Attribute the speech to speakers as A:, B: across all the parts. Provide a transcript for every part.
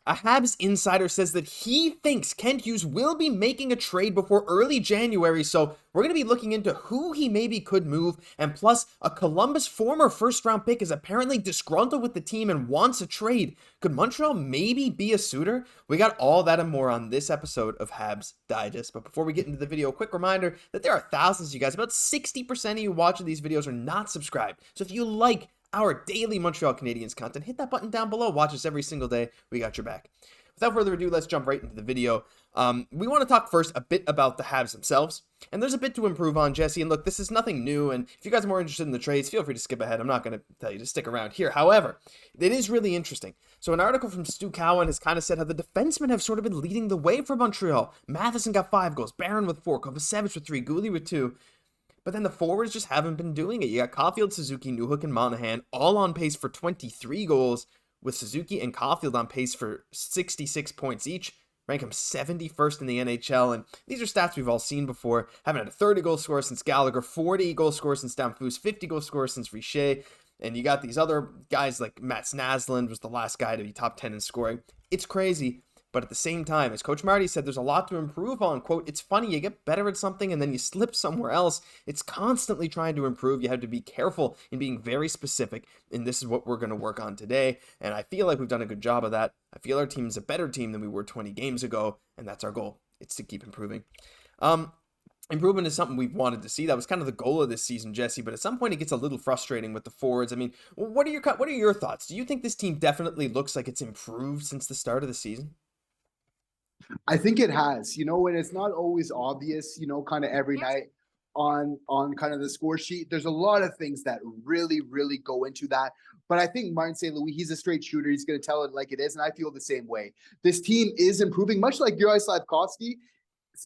A: A Habs insider says that he thinks Kent Hughes will be making a trade before early January, so we're going to be looking into who he maybe could move, and plus, a Columbus former first-round pick is apparently disgruntled with the team and wants a trade. Could Montreal maybe be a suitor? We got all that and more on this episode of Habs Digest, but before we get into the video, a quick reminder that there are thousands of you guys, about 60% of you watching these videos are not subscribed, so if you like our daily Montreal Canadiens content, hit that button down below. Watch us every single day. We got your back. Without further ado, let's jump right into the video. We want to talk first a bit about the Habs themselves, and there's a bit to improve on, Jesse. And look, this is nothing new, and if you guys are more interested in the trades, feel free to skip ahead. I'm not going to tell you to stick around here. However, it is really interesting. So an article from Stu Cowan has kind of said how the defensemen have sort of been leading the way for Montreal. Matheson got 5 goals, Barron with 4, Kovacevic with 3, Guhle with 2. But then the forwards just haven't been doing it. You got Caufield, Suzuki, Newhook, and Monahan all on pace for 23 goals, with Suzuki and Caufield on pace for 66 points each. Rank them 71st in the NHL, and these are stats we've all seen before. Haven't had a 30-goal scorer since Gallagher, 40-goal scorer since Stamfus, 50-goal scorer since Richer, and you got these other guys like Mats Naslund was the last guy to be top 10 in scoring. It's crazy. But at the same time, as Coach Marty said, there's a lot to improve on. Quote, it's funny, you get better at something and then you slip somewhere else. It's constantly trying to improve. You have to be careful in being very specific. And this is what we're going to work on today. And I feel like we've done a good job of that. I feel our team's a better team than we were 20 games ago. And that's our goal. It's to keep improving. Improvement is something we've wanted to see. That was kind of the goal of this season, Jesse. But at some point, it gets a little frustrating with the forwards. I mean, what are your thoughts? Do you think this team definitely looks like it's improved since the start of the season?
B: I think it has, and it's not always obvious, kind of every night on kind of the score sheet. There's a lot of things that really, really go into that. But I think Martin St. Louis, he's a straight shooter. He's going to tell it like it is. And I feel the same way. This team is improving, much like Juraj Slafkovsky.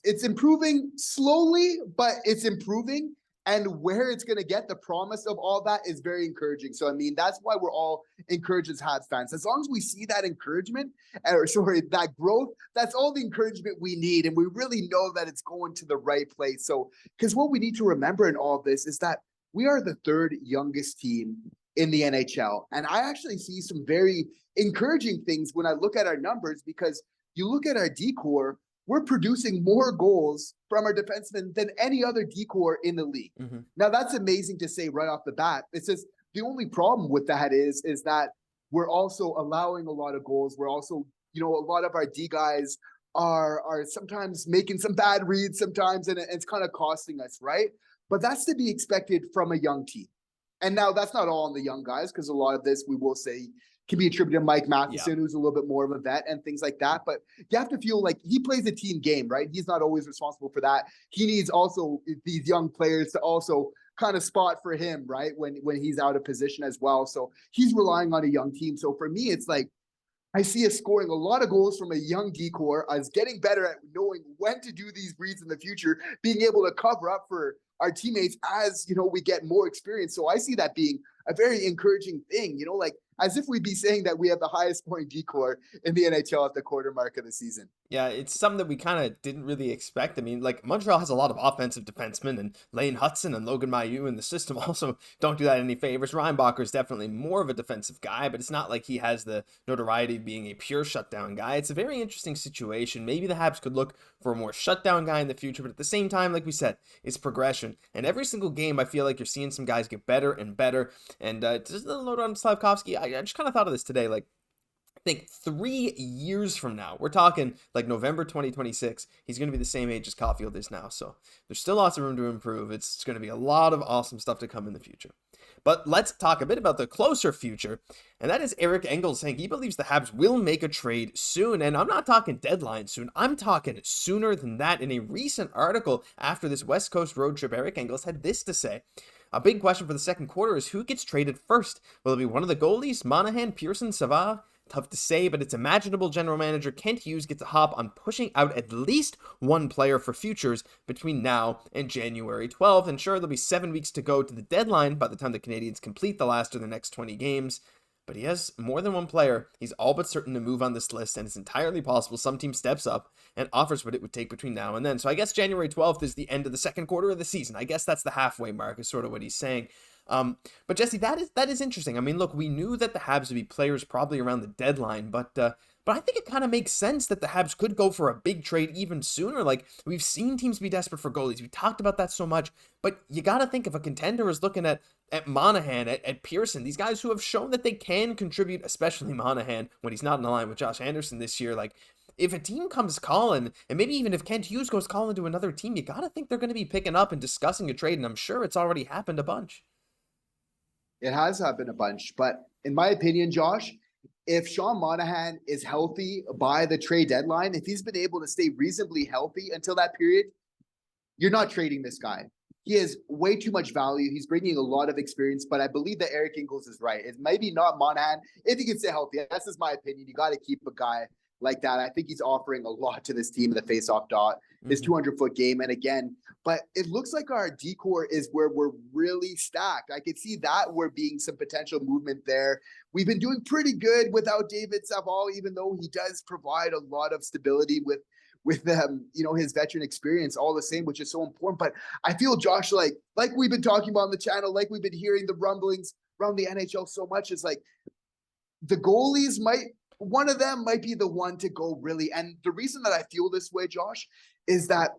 B: It's improving slowly, but it's improving. And where it's going to get, the promise of all that is very encouraging. So, I mean, that's why we're all encouraged as Habs fans. As long as we see that encouragement, that growth, that's all the encouragement we need. And we really know that it's going to the right place. So, because what we need to remember in all of this is that we are the third youngest team in the NHL. And I actually see some very encouraging things when I look at our numbers, because you look at our D-core, we're producing more goals from our defensemen than any other D-core in the league. Mm-hmm. Now, that's amazing to say right off the bat. It's just the only problem with that is that we're also allowing a lot of goals. We're also, a lot of our D guys are sometimes making some bad reads sometimes, and it's kind of costing us, right? But that's to be expected from a young team. And now that's not all on the young guys, because a lot of this, we will say, can be attributed to Mike Matheson, who's a little bit more of a vet and things like that. But you have to feel like he plays a team game, right? He's not always responsible for that. He needs also these young players to also kind of spot for him, right? When he's out of position as well. So he's relying on a young team. So for me, it's like, I see us scoring a lot of goals from a young D-core, us getting better at knowing when to do these reads in the future, being able to cover up for our teammates as, we get more experience. So I see that being a very encouraging thing, like as if we'd be saying that we have the highest scoring D-core in the NHL at the quarter mark of the season.
A: Yeah, it's something that we kind of didn't really expect. I mean, like, Montreal has a lot of offensive defensemen, and Lane Hutson and Logan Mailloux in the system also don't do that any favors. Reinbacher is definitely more of a defensive guy, but it's not like he has the notoriety of being a pure shutdown guy. It's a very interesting situation. Maybe the Habs could look for a more shutdown guy in the future, but at the same time, like we said, it's progression. And every single game, I feel like you're seeing some guys get better and better. And just a little note on Slafkovsky, I just kind of thought of this today, like, I think 3 years from now, we're talking like November 2026, he's going to be the same age as Caufield is now. So there's still lots of room to improve. It's going to be a lot of awesome stuff to come in the future. But let's talk a bit about the closer future. And that is Eric Engels saying he believes the Habs will make a trade soon. And I'm not talking deadline soon. I'm talking sooner than that. In a recent article after this West Coast road trip, Eric Engels had this to say. A big question for the second quarter is who gets traded first? Will it be one of the goalies, Monahan, Pearson, Savard? Tough to say, but it's imaginable general manager Kent Hughes gets a hop on pushing out at least one player for futures between now and January 12th. And sure, there'll be 7 weeks to go to the deadline by the time the Canadiens complete the last of the next 20 games. But he has more than one player he's all but certain to move on this list, and it's entirely possible some team steps up and offers what it would take between now and then. So I guess January 12th is the end of the second quarter of the season. I guess that's the halfway mark is sort of what he's saying. But Jesse, that is interesting. I mean, look, we knew that the Habs would be players probably around the deadline, but But I think it kind of makes sense that the Habs could go for a big trade even sooner. Like, we've seen teams be desperate for goalies. We talked about that so much. But you got to think, if a contender is looking at Monahan, at Pearson, these guys who have shown that they can contribute, especially Monahan when he's not in the line with Josh Anderson this year, like, if a team comes calling, and maybe even if Kent Hughes goes calling to another team, you got to think they're going to be picking up and discussing a trade, and I'm sure it's already happened a bunch.
B: It has happened a bunch, but in my opinion, Josh, if Sean Monahan is healthy by the trade deadline, if he's been able to stay reasonably healthy until that period, you're not trading this guy. He has way too much value. He's bringing a lot of experience, but I believe that Eric Engels is right. It's maybe not Monahan. If he can stay healthy, that's just my opinion. You got to keep a guy like that. I think he's offering a lot to this team in the face-off dot, his 200-foot game. And again, but it looks like our decor is where we're really stacked. I could see that we're being some potential movement there. We've been doing pretty good without David Savard, even though he does provide a lot of stability with his veteran experience all the same, which is so important. But I feel, Josh, like we've been talking about on the channel, like we've been hearing the rumblings around the NHL so much, is like the goalies one of them might be the one to go really. And the reason that I feel this way, Josh, is that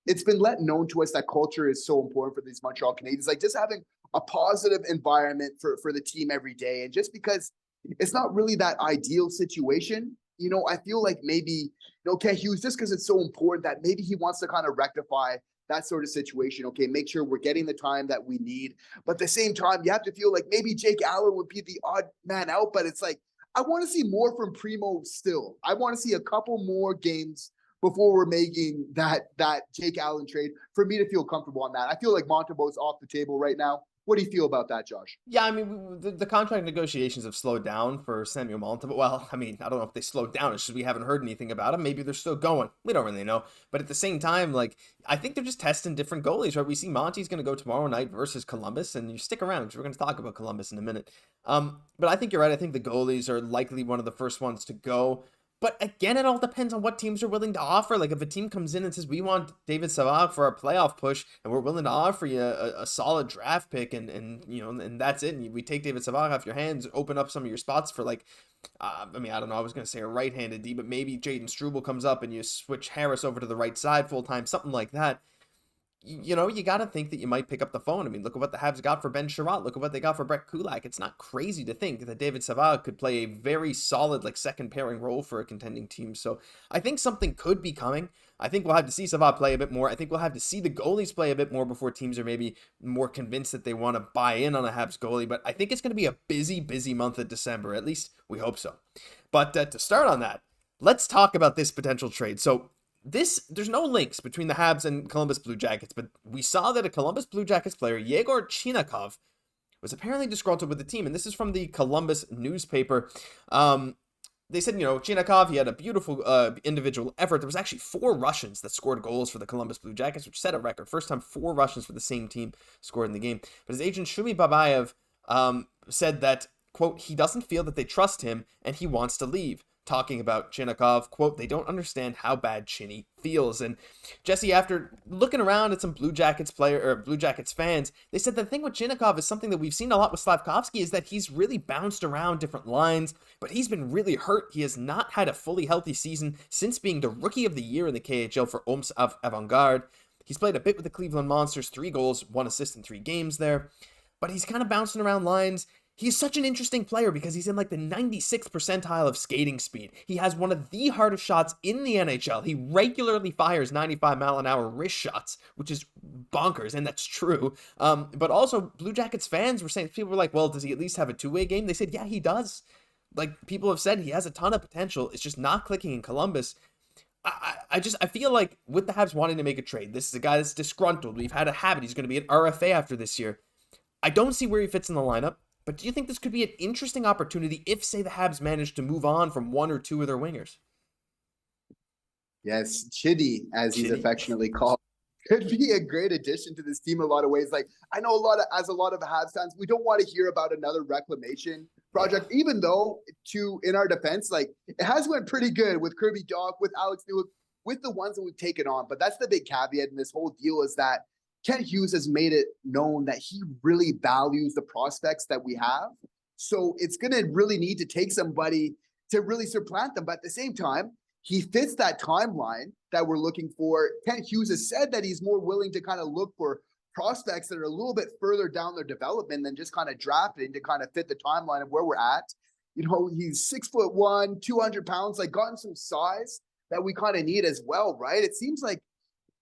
B: it's been known to us that culture is so important for these Montreal Canadiens. Like just having a positive environment for the team every day. And just because it's not really that ideal situation, I feel like maybe, okay, Hughes, just because it's so important that maybe he wants to kind of rectify that sort of situation. Okay, make sure we're getting the time that we need. But at the same time, you have to feel like maybe Jake Allen would be the odd man out, but it's like, I want to see more from Primeau still. I want to see a couple more games before we're making that Jake Allen trade for me to feel comfortable on that. I feel like Montembeault's off the table right now. What do you feel about that, Josh?
A: Yeah, I mean, the contract negotiations have slowed down for Samuel Montembeault. Well, I mean, I don't know if they slowed down. It's just we haven't heard anything about him. Maybe they're still going. We don't really know. But at the same time, like, I think they're just testing different goalies, right? We see Monty's going to go tomorrow night versus Columbus, and you stick around because we're going to talk about Columbus in a minute. But I think you're right. I think the goalies are likely one of the first ones to go. But again, it all depends on what teams are willing to offer. Like if a team comes in and says, we want David Savard for our playoff push, and we're willing to offer you a solid draft pick, and that's it. And we take David Savard off your hands, open up some of your spots for like, I don't know. I was going to say a right-handed D, but maybe Jaden Struble comes up and you switch Harris over to the right side full-time, something like that. You got to think that you might pick up the phone. I mean, look at what the Habs got for Ben Sherratt. Look at what they got for Brett Kulak. It's not crazy to think that David Savard could play a very solid, like, second pairing role for a contending team. So I think something could be coming. I think we'll have to see Savard play a bit more. I think we'll have to see the goalies play a bit more before teams are maybe more convinced that they want to buy in on a Habs goalie. But I think it's going to be a busy, busy month of December. At least we hope so. But to start on that, let's talk about this potential trade. So there's no links between the Habs and Columbus Blue Jackets, but we saw that a Columbus Blue Jackets player, Yegor Chinakhov, was apparently disgruntled with the team. And this is from the Columbus newspaper. They said, Chinakhov, he had a beautiful individual effort. There was actually 4 Russians that scored goals for the Columbus Blue Jackets, which set a record. First time 4 Russians for the same team scored in the game. But his agent, Shumi Babayev, said that, quote, he doesn't feel that they trust him and he wants to leave. Talking about Chinakhov, quote, they don't understand how bad Chinny feels. And Jesse, after looking around at some Blue Jackets fans, they said the thing with Chinakhov is something that we've seen a lot with Slafkovsky is that he's really bounced around different lines, but he's been really hurt. He has not had a fully healthy season since being the rookie of the year in the KHL for Omsk Avangard. He's played a bit with the Cleveland Monsters, 3 goals, 1 assist in 3 games there, but he's kind of bouncing around lines. He's such an interesting player because he's in like the 96th percentile of skating speed. He has one of the hardest shots in the NHL. He regularly fires 95-mile-an-hour wrist shots, which is bonkers, and that's true. But also, Blue Jackets fans were saying, people were like, well, does he at least have a two-way game? They said, yeah, he does. Like, people have said he has a ton of potential. It's just not clicking in Columbus. I feel like with the Habs wanting to make a trade, this is a guy that's disgruntled. We've had a habit. He's going to be an RFA after this year. I don't see where he fits in the lineup. But do you think this could be an interesting opportunity if, say, the Habs manage to move on from 1 or 2 of their wingers?
B: Yes, Chitty, as he's affectionately called, could be a great addition to this team in a lot of ways. Like, I know a lot of Habs fans, we don't want to hear about another reclamation project, even though, in our defense, like, it has went pretty good with Kirby Dach, with Alex Newhook, with the ones that we've taken on. But that's the big caveat in this whole deal is that Kent Hughes has made it known that he really values the prospects that we have. So it's going to really need to take somebody to really supplant them. But at the same time, he fits that timeline that we're looking for. Kent Hughes has said that he's more willing to kind of look for prospects that are a little bit further down their development than just kind of drafting to kind of fit the timeline of where we're at. You know, he's 6'1", 200 pounds, like gotten some size that we kind of need as well, right? It seems like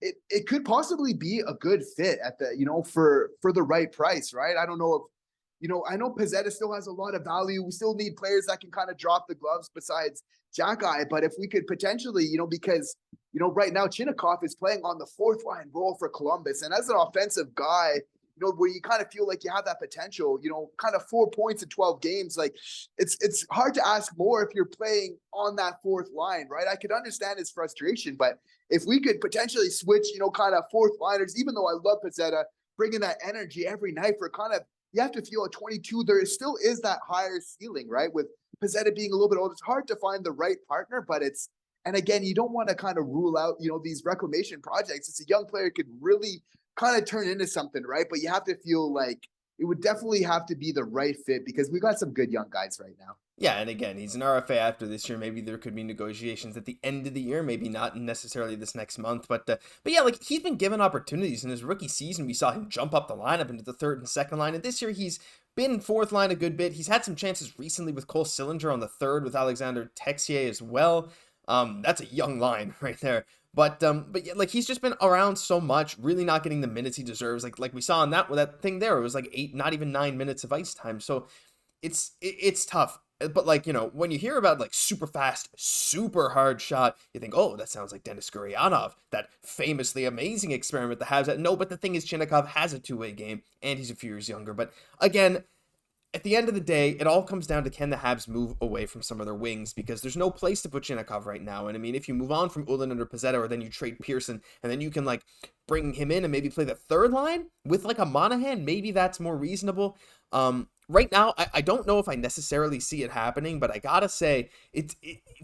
B: it could possibly be a good fit at the, you know, for the right price, right? I don't know if, you know, I know Pezzetta still has a lot of value. We still need players that can kind of drop the gloves besides Xhekaj. But if we could potentially, you know, because, you know, right now Chinakhov is playing on the fourth line role for Columbus. And as an offensive guy, you know, where you kind of feel like you have that potential, you know, kind of 4 points in 12 games, like it's hard to ask more if you're playing on that fourth line, right? I could understand his frustration, but if we could potentially switch, you know, kind of fourth liners, even though I love Pezzetta, bringing that energy every night for kind of, you have to feel at 22, there still is that higher ceiling, right? With Pezzetta being a little bit older, it's hard to find the right partner, but it's, and again, you don't want to kind of rule out, you know, these reclamation projects. It's a young player could really kind of turn into something, right? But you have to feel like it would definitely have to be the right fit because we've got some good young guys right now.
A: Yeah, and again, he's an RFA after this year. Maybe there could be negotiations at the end of the year, maybe not necessarily this next month. But yeah, like he's been given opportunities in his rookie season. We saw him jump up the lineup into the third and second line, and this year he's been fourth line a good bit. He's had some chances recently with Cole Sillinger on the third, with Alexander Texier as well. That's a young line right there. But yeah, like he's just been around so much, really not getting the minutes he deserves. Like we saw in that thing there, it was like 8, not even 9 minutes of ice time. So it's tough. But like, you know, when you hear about like super fast, super hard shot, you think, oh, that sounds like Denis Gurianov, that famously amazing experiment the Habs had. No, but the thing is, Chinakhov has a two-way game, and he's a few years younger. But again, at the end of the day, it all comes down to can the Habs move away from some of their wings, because there's no place to put Chinakhov right now. And I mean, if you move on from Ullin under Pezzetta, or then you trade Pearson, and then you can like bring him in and maybe play the third line with like a Monahan, maybe that's more reasonable. Right now, I don't know if I necessarily see it happening, but I gotta say,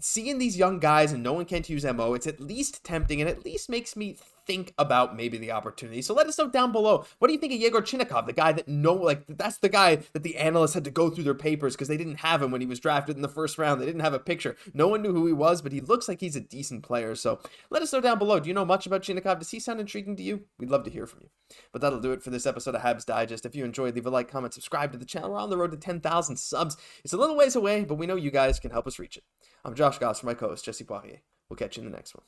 A: seeing these young guys and no one can use MO, it's at least tempting and at least makes me think about maybe the opportunity. So let us know down below. What do you think of Yegor Chinakhov, the guy that that's the guy that the analysts had to go through their papers because they didn't have him when he was drafted in the first round. They didn't have a picture. No one knew who he was, but he looks like he's a decent player. So let us know down below. Do you know much about Chinakhov? Does he sound intriguing to you? We'd love to hear from you. But that'll do it for this episode of Habs Digest. If you enjoyed, leave a like, comment, subscribe to the channel. We're on the road to 10,000 subs. It's a little ways away, but we know you guys can help us reach it. I'm Josh Gosse for my co-host, Jesse Poirier. We'll catch you in the next one.